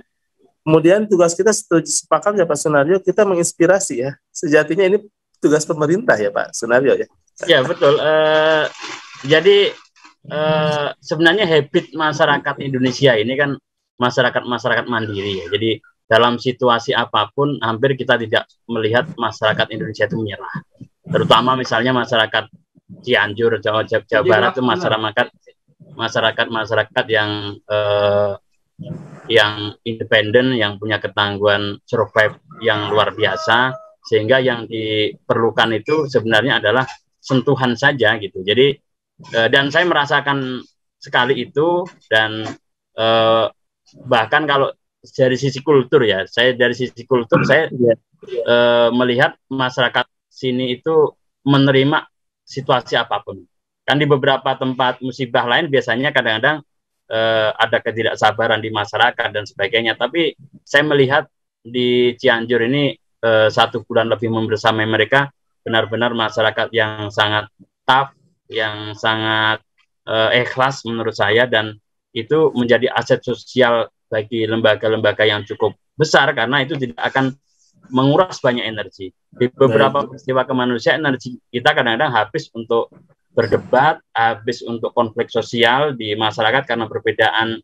A: Kemudian tugas kita sepakat ya Pak Sunario, kita menginspirasi ya. Sejatinya ini tugas pemerintah ya Pak Sunario ya.
B: Ya betul. Jadi sebenarnya habit masyarakat Indonesia ini kan masyarakat mandiri ya. Jadi dalam situasi apapun hampir kita tidak melihat masyarakat Indonesia itu menyerah. Terutama misalnya masyarakat Cianjur, Jawa Barat itu masyarakat yang independen, yang punya ketangguhan survive yang luar biasa, sehingga yang diperlukan itu sebenarnya adalah sentuhan saja gitu. Jadi dan saya merasakan sekali itu, dan bahkan kalau dari sisi kultur ya, saya melihat masyarakat sini itu menerima situasi apapun. Kan di beberapa tempat musibah lain biasanya kadang-kadang ada ketidaksabaran di masyarakat dan sebagainya. Tapi saya melihat di Cianjur ini 1 bulan lebih membersamai mereka, benar-benar masyarakat yang sangat tough, yang sangat ikhlas menurut saya, dan itu menjadi aset sosial bagi lembaga-lembaga yang cukup besar, karena itu tidak akan menguras banyak energi. Di beberapa peristiwa kemanusiaan, energi kita kadang-kadang habis untuk berdebat, habis untuk konflik sosial di masyarakat karena perbedaan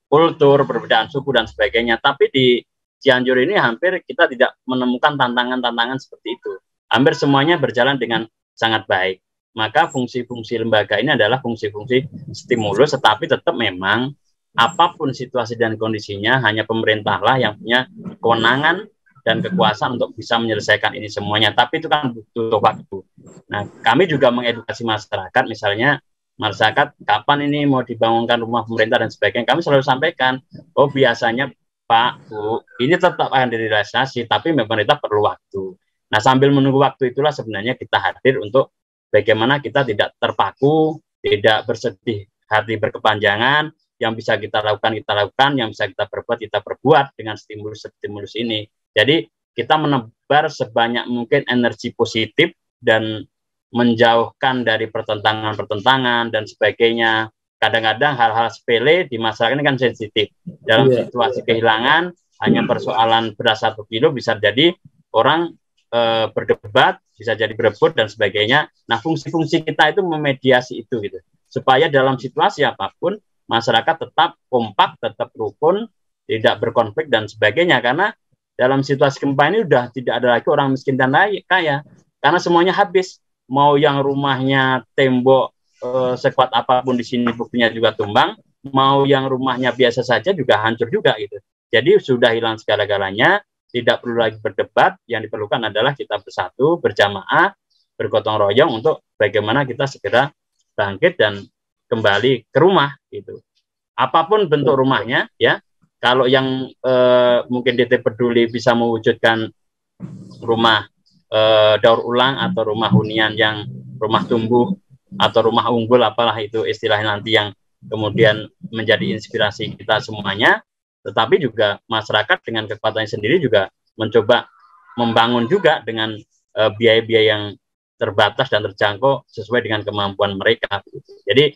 B: kultur, perbedaan suku dan sebagainya. Tapi di Cianjur ini hampir kita tidak menemukan tantangan-tantangan seperti itu. Hampir semuanya berjalan dengan sangat baik. Maka fungsi-fungsi lembaga ini adalah fungsi-fungsi stimulus, tetapi tetap memang apapun situasi dan kondisinya, hanya pemerintahlah yang punya kewenangan dan kekuasaan untuk bisa menyelesaikan ini semuanya. Tapi itu kan butuh waktu. Nah, kami juga mengedukasi masyarakat, misalnya masyarakat kapan ini mau dibangunkan rumah pemerintah dan sebagainya. Kami selalu sampaikan, oh biasanya Pak, Bu, ini tetap akan direalisasi, tapi pemerintah perlu waktu. Nah, sambil menunggu waktu itulah sebenarnya kita hadir untuk bagaimana kita tidak terpaku, tidak bersedih hati berkepanjangan, yang bisa kita lakukan, yang bisa kita perbuat dengan stimulus-stimulus ini. Jadi kita menebar sebanyak mungkin energi positif dan menjauhkan dari pertentangan-pertentangan dan sebagainya. Kadang-kadang hal-hal sepele di masyarakat ini kan sensitif. Dalam situasi kehilangan, hanya persoalan beras 1 kilo bisa jadi orang berdebat, bisa jadi berebut dan sebagainya. Nah, fungsi-fungsi kita itu memediasi itu gitu. Supaya dalam situasi apapun masyarakat tetap kompak, tetap rukun, tidak berkonflik dan sebagainya. Karena dalam situasi gempa ini sudah tidak ada lagi orang miskin dan kaya, karena semuanya habis. Mau yang rumahnya tembok sekuat apapun di sini buktinya juga tumbang, mau yang rumahnya biasa saja juga hancur juga gitu. Jadi sudah hilang segala-galanya, tidak perlu lagi berdebat. Yang diperlukan adalah kita bersatu, berjamaah, bergotong royong untuk bagaimana kita segera bangkit dan kembali ke rumah gitu. Apapun bentuk rumahnya ya. Kalau yang mungkin DT Peduli bisa mewujudkan rumah daur ulang atau rumah hunian yang rumah tumbuh atau rumah unggul, apalah itu istilahnya nanti, yang kemudian menjadi inspirasi kita semuanya. Tetapi juga masyarakat dengan kekuatannya sendiri juga mencoba membangun juga dengan biaya-biaya yang terbatas dan terjangkau sesuai dengan kemampuan mereka. Jadi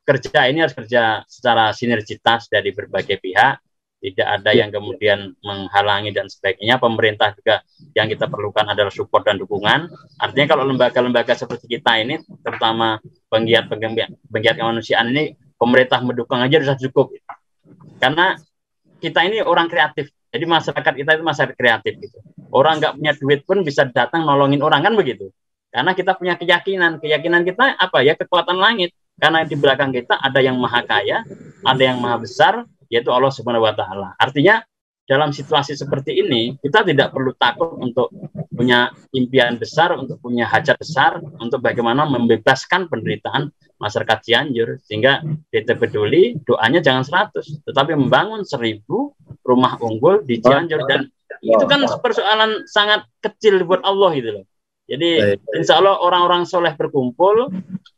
B: kerja ini harus kerja secara sinergitas dari berbagai pihak, tidak ada yang kemudian menghalangi dan sebagainya. Pemerintah juga yang kita perlukan adalah support dan dukungan. Artinya kalau lembaga-lembaga seperti kita ini, terutama penggiat kemanusiaan ini, pemerintah mendukung aja sudah cukup. Karena kita ini orang kreatif, jadi masyarakat kita itu masyarakat kreatif gitu. Orang nggak punya duit pun bisa datang nolongin orang, kan begitu. Karena kita punya keyakinan kita apa ya, kekuatan langit. Karena di belakang kita ada yang maha kaya, ada yang maha besar, yaitu Allah Subhanahu wa Ta'ala. Artinya dalam situasi seperti ini kita tidak perlu takut untuk punya impian besar, untuk punya hajat besar, untuk bagaimana membebaskan penderitaan masyarakat Cianjur. Sehingga DT Peduli doanya jangan 100, tetapi membangun 1000 rumah unggul di Cianjur, dan itu kan persoalan sangat kecil buat Allah gitu loh. Jadi insya Allah orang-orang soleh berkumpul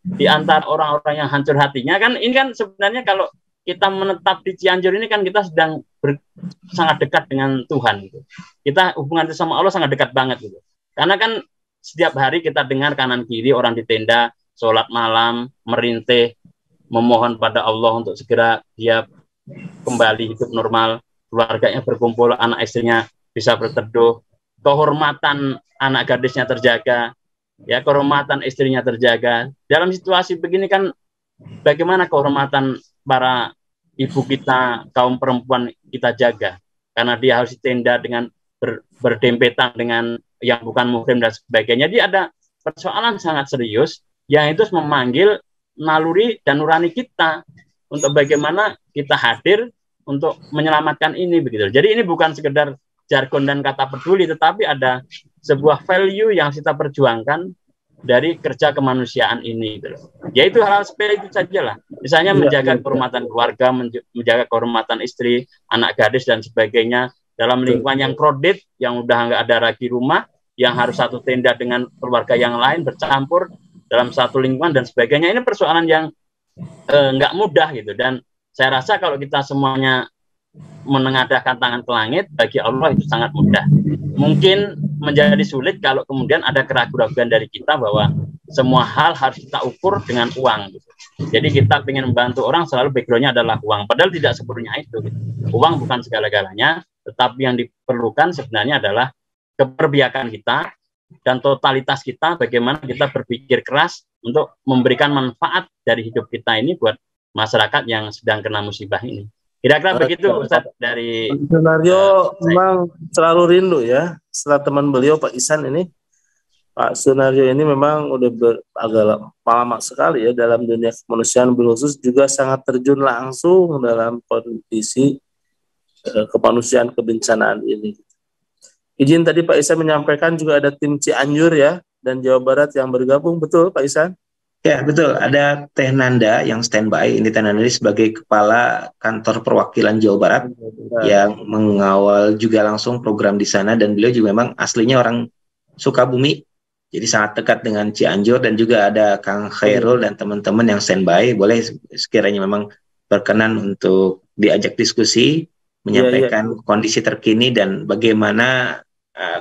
B: di antara orang-orang yang hancur hatinya, kan ini kan sebenarnya kalau kita menetap di Cianjur ini kan kita sedang sangat dekat dengan Tuhan gitu. Kita hubungan itu sama Allah sangat dekat banget gitu. Karena kan setiap hari kita dengar kanan kiri orang di tenda sholat malam, merintih, memohon pada Allah untuk segera dia kembali hidup normal, keluarganya berkumpul, anak istrinya bisa berteduh, kehormatan anak gadisnya terjaga, ya kehormatan istrinya terjaga. Dalam situasi begini kan bagaimana kehormatan para ibu kita, kaum perempuan kita jaga, karena dia harus di tenda dengan berdempetan dengan yang bukan muslim dan sebagainya. Jadi ada persoalan sangat serius yang itu memanggil naluri dan nurani kita untuk bagaimana kita hadir untuk menyelamatkan ini begitu. Jadi ini bukan sekedar jargon dan kata peduli, tetapi ada sebuah value yang kita perjuangkan dari kerja kemanusiaan ini gitu. Yaitu hal-hal sepele itu saja lah. Misalnya menjaga kehormatan keluarga, menjaga kehormatan istri, anak gadis dan sebagainya dalam lingkungan yang crowded, yang udah nggak ada lagi rumah, yang harus satu tenda dengan keluarga yang lain bercampur dalam satu lingkungan dan sebagainya. Ini persoalan yang nggak mudah gitu, dan saya rasa kalau kita semuanya menengadahkan tangan ke langit, bagi Allah itu sangat mudah. Mungkin menjadi sulit kalau kemudian ada keraguan-keraguan dari kita bahwa semua hal harus kita ukur dengan uang gitu. Jadi kita ingin membantu orang selalu backgroundnya adalah uang, padahal tidak sepenuhnya itu gitu. Uang bukan segala-galanya, tetapi yang diperlukan sebenarnya adalah keperbiakan kita dan totalitas kita, bagaimana kita berpikir keras untuk memberikan manfaat dari hidup kita ini buat masyarakat yang sedang kena musibah ini. Kira-kira begitu Ustaz dari
A: Sunario. Memang selalu rindu ya setelah teman beliau Pak Ihsan ini. Pak Sunario ini memang udah agak lama sekali ya dalam dunia kemanusiaan, khusus juga sangat terjun langsung dalam kondisi kemanusiaan kebencanaan ini. Izin tadi Pak Ihsan menyampaikan juga ada tim Cianjur ya dan Jawa Barat yang bergabung, betul Pak Ihsan?
C: Ya, betul. Ada Teh Nanda yang standby. Ini Teh Nanda sebagai Kepala Kantor Perwakilan Jawa Barat yang mengawal juga langsung program di sana, dan beliau juga memang aslinya orang Sukabumi, jadi sangat dekat dengan Cianjur. Dan juga ada Kang Khairul dan teman-teman yang standby. Boleh sekiranya memang berkenan untuk diajak diskusi, menyampaikan kondisi terkini dan bagaimana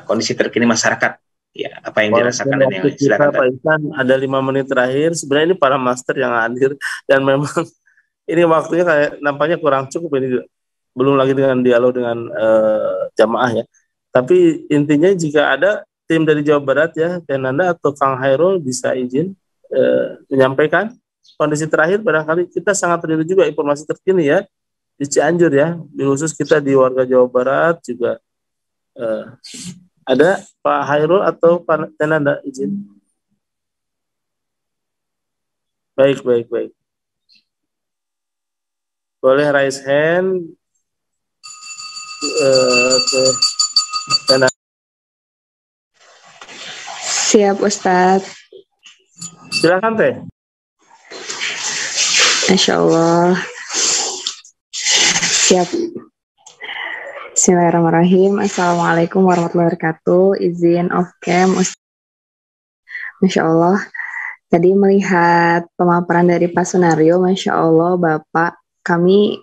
C: kondisi terkini masyarakat. Ya, apa yang dirasakan dan yang silakan
A: Pak Ihsan, ada 5 menit terakhir. Sebenarnya ini para master yang hadir dan memang ini waktunya kayak nampaknya kurang cukup ini, belum lagi dengan dialog dengan jamaah ya. Tapi intinya jika ada tim dari Jawa Barat ya, Nanda atau Kang Hairul bisa izin menyampaikan kondisi terakhir, barangkali kita sangat rindu juga informasi terkini ya di Cianjur ya, khusus kita di warga Jawa Barat juga. Ada Pak Hairul atau Pak Tenanda izin? Baik. Boleh raise hand.
D: Siap Ustadz.
A: Silakan Teh.
D: Insya Allah. Siap. Bismillahirrahmanirrahim. Assalamualaikum warahmatullahi wabarakatuh. Izin off cam. Masya Allah. Tadi melihat pemaparan dari Pak Sunario, Masya Allah Bapak, kami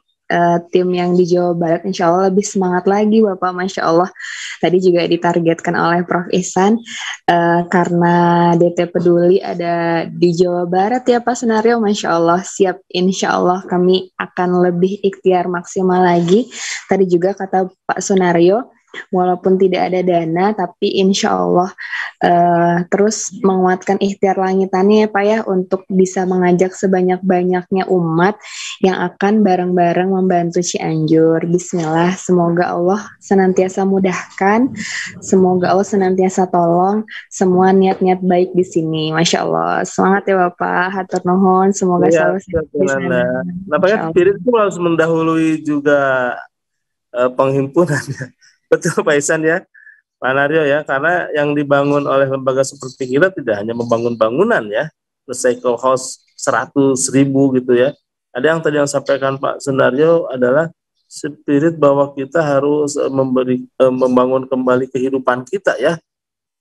D: tim yang di Jawa Barat Insya Allah lebih semangat lagi Bapak, Masya Allah. Tadi juga ditargetkan oleh Prof. Ihsan karena DT Peduli ada di Jawa Barat ya Pak Sunario, Masya Allah. Siap, Insya Allah kami akan lebih ikhtiar maksimal lagi. Tadi juga kata Pak Sunario, walaupun tidak ada dana, tapi insya Allah terus menguatkan ikhtiar langitannya ya Pak ya, untuk bisa mengajak sebanyak-banyaknya umat yang akan bareng-bareng membantu Cianjur. Bismillah, semoga Allah senantiasa mudahkan, semoga Allah senantiasa tolong semua niat-niat baik di sini. Masya Allah, semangat ya Bapak, hatur nuhun, semoga selalu sehat di sana.
A: Nampaknya spirit itu harus mendahului juga penghimpunan ya. Betul Pak Ihsan ya, Pak Naryo ya, karena yang dibangun oleh lembaga seperti kita tidak hanya membangun bangunan ya, recycle house 100.000 gitu ya. Ada yang tadi yang sampaikan Pak Sunaryo adalah spirit bahwa kita harus membangun kembali kehidupan kita ya.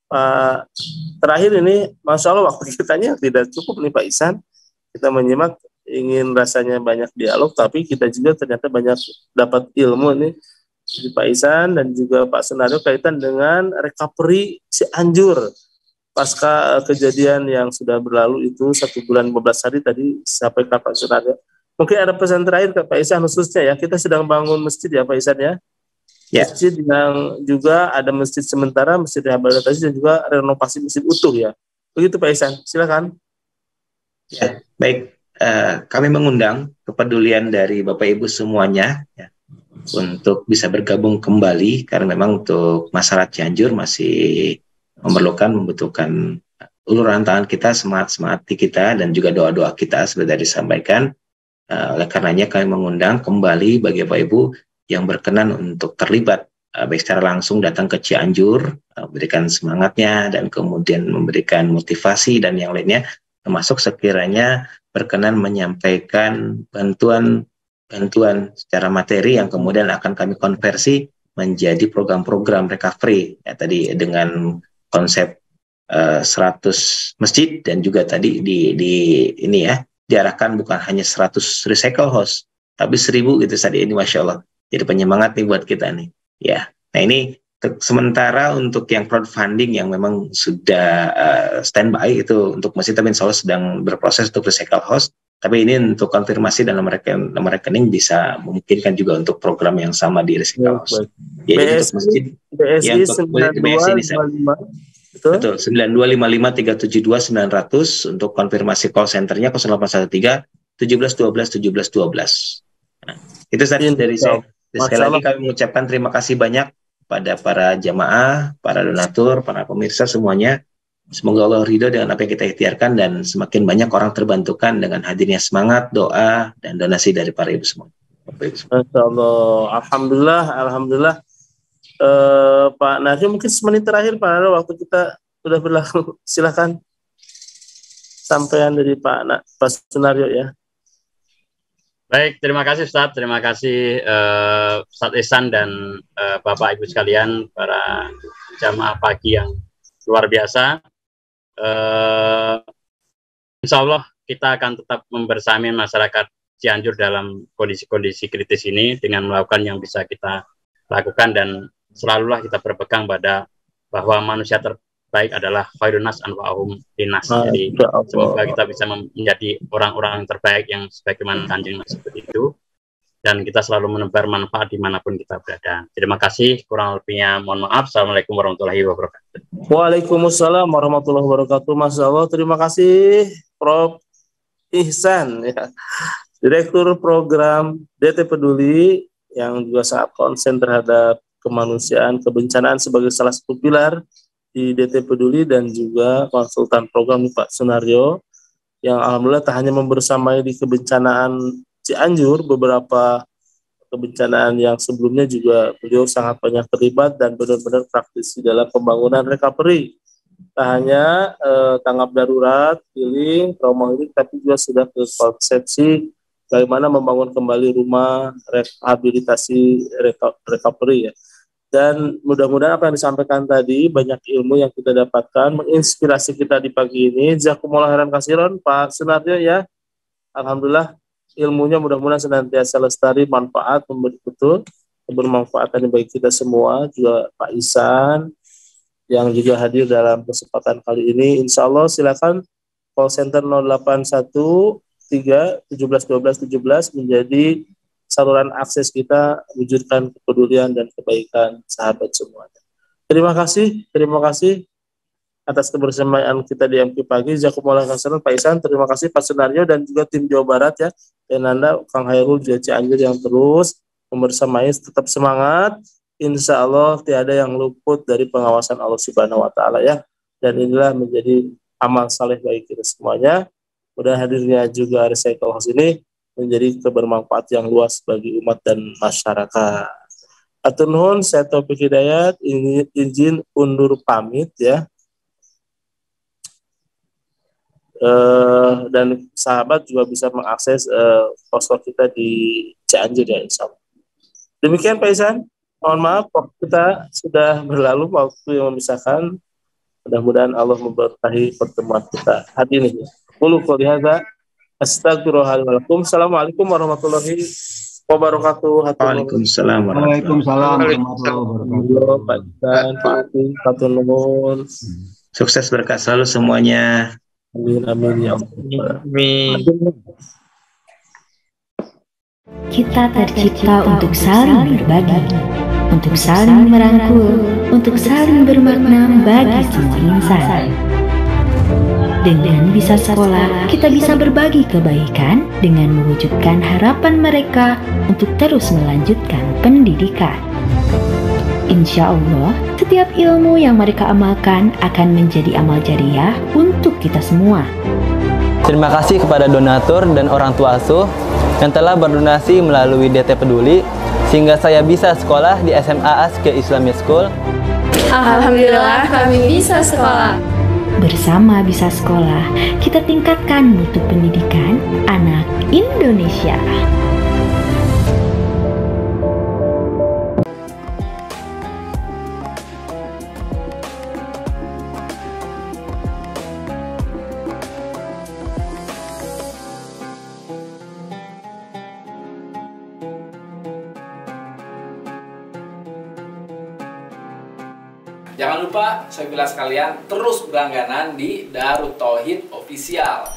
A: Pak, terakhir ini, Masya Allah waktu kitanya tidak cukup nih Pak Ihsan. Kita menyimak, ingin rasanya banyak dialog, tapi kita juga ternyata banyak dapat ilmu nih di Pak Ihsan dan juga Pak Sunario kaitan dengan recovery Cianjur pasca kejadian yang sudah berlalu itu 1 bulan 15 hari tadi sampai ke Pak Sunario. Mungkin ada pesan terakhir ke Pak Ihsan khususnya ya, kita sedang bangun masjid ya Pak Ihsan ya. Masjid yang juga ada masjid sementara, masjid rehabilitasi dan juga renovasi masjid utuh ya. Begitu Pak Ihsan, silakan.
C: Ya, baik. Kami mengundang kepedulian dari Bapak Ibu semuanya ya, untuk bisa bergabung kembali karena memang untuk masyarakat Cianjur masih membutuhkan uluran tangan kita, semangat kita dan juga doa-doa kita seperti tadi disampaikan. Oleh karenanya kami mengundang kembali bagi Bapak Ibu yang berkenan untuk terlibat baik secara langsung datang ke Cianjur, memberikan semangatnya dan kemudian memberikan motivasi dan yang lainnya, termasuk sekiranya berkenan menyampaikan bantuan secara materi yang kemudian akan kami konversi menjadi program-program recovery ya, tadi dengan konsep 100 masjid dan juga tadi di ini ya diarahkan bukan hanya 100 recycle house tapi 1000 gitu tadi ini, Masya Allah. Jadi penyemangat nih buat kita nih. Ya, nah ini sementara untuk yang crowdfunding yang memang sudah standby itu untuk masjid, tapi insya Allah sedang berproses untuk recycle house. Tapi ini untuk konfirmasi dalam rekening bisa memungkinkan juga untuk program yang sama di recycle house. Jadi untuk masjid yang untuk BSI ini betul 9255372900 untuk konfirmasi call centernya 0813 1712 1712. Nah, itu saja dari saya. Sekali lagi kami mengucapkan terima kasih banyak pada para jamaah, para donatur, para pemirsa semuanya. Semoga Allah ridho dengan apa yang kita ikhtiarkan dan semakin banyak orang terbantukan dengan hadirnya semangat, doa, dan donasi dari para ibu semua.
A: Masya Allah, Alhamdulillah. Pak Naryo mungkin semenit terakhir Pak Naryo, waktu kita sudah berlalu. Silakan sampaian dari Pak Sunario ya.
B: Baik, terima kasih Ustadz, terima kasih Ustadz Ihsan dan Bapak Ibu sekalian, para jamaah pagi yang luar biasa. Insya Allah kita akan tetap membersamai masyarakat Cianjur dalam kondisi-kondisi kritis ini dengan melakukan yang bisa kita lakukan dan selalulah kita berpegang pada bahwa manusia terbaik adalah khairun nas anfa'uhum linnas. Jadi semoga kita bisa menjadi orang-orang terbaik yang sebagaimana Kanjeng seperti itu dan kita selalu menebar manfaat dimanapun kita berada. Terima kasih, kurang lebihnya mohon maaf. Assalamualaikum warahmatullahi wabarakatuh.
A: Waalaikumsalam warahmatullahi wabarakatuh. Masya Allah, terima kasih Prof. Ihsan ya, Direktur Program DT Peduli yang juga sangat konsen terhadap kemanusiaan, kebencanaan sebagai salah satu pilar di DT Peduli dan juga konsultan program Pak Sunario yang alhamdulillah tak hanya membersamai di kebencanaan Cianjur, beberapa kebencanaan yang sebelumnya juga beliau sangat banyak terlibat dan benar-benar praktis di dalam pembangunan recovery. Tak hanya tanggap darurat, healing, trauma healing, tapi juga sudah ke konsepsi bagaimana membangun kembali rumah, rehabilitasi, recovery ya. Dan mudah-mudahan apa yang disampaikan tadi, banyak ilmu yang kita dapatkan, menginspirasi kita di pagi ini. Jazakumullah khairan katsiran, Pak Sunario ya. Alhamdulillah, ilmunya mudah-mudahan senantiasa lestari, manfaat, memberi betul, bermanfaatan bagi kita semua, juga Pak Ihsan, yang juga hadir dalam kesempatan kali ini. Insya Allah silakan call center 081 3 17 12 17 menjadi saluran akses kita wujudkan kepedulian dan kebaikan sahabat semuanya. Terima kasih atas kebersamaan kita di MQ Pagi. Jazakumullah khairan Pak Ihsan, terima kasih Pak Sunario dan juga tim Jawa Barat ya, dan Anda Kang Hairul juga Cianjur yang terus membersamai, tetap semangat. Insya Allah tiada yang luput dari pengawasan Allah Subhanahu Wa Taala ya, dan inilah menjadi amal saleh bagi kita semuanya. Mudah hadirnya juga recycle house ini menjadi kebermanfaat yang luas bagi umat dan masyarakat. Atur nuhun, saya Taufik Hidayat, izin undur pamit ya. Dan sahabat juga bisa mengakses posko kita di Cianjur ya, insya Allah. Demikian Pak Ihsan. Mohon maaf, waktu kita sudah berlalu, waktu yang memisahkan. Mudah-mudahan Allah memberkahi pertemuan kita hari ini. Qulu qouli hadza astagfirullahaladzim. Assalamualaikum warahmatullahi wabarakatuh.
C: Waalaikumsalam
E: warahmatullahi wabarakatuh.
A: Pak Ihsan, Pak Tunun.
C: Sukses berkah selalu semuanya.
A: Amin, amin ya Allah. Amin.
F: Kita tercipta untuk saling berbagi, untuk saling merangkul, untuk saling bermakna bagi semua insan. Dengan bisa sekolah, kita bisa berbagi kebaikan dengan mewujudkan harapan mereka untuk terus melanjutkan pendidikan. Insya Allah, setiap ilmu yang mereka amalkan akan menjadi amal jariah untuk kita semua.
G: Terima kasih kepada donatur dan orang tua asuh yang telah berdonasi melalui DT Peduli sehingga saya bisa sekolah di SMA Aske Islamic School.
H: Alhamdulillah kami bisa sekolah.
F: Bersama Bisa Sekolah, kita tingkatkan mutu pendidikan anak Indonesia.
I: Jangan lupa, saya bilang sekalian, terus berlangganan di Darut Tauhid Official.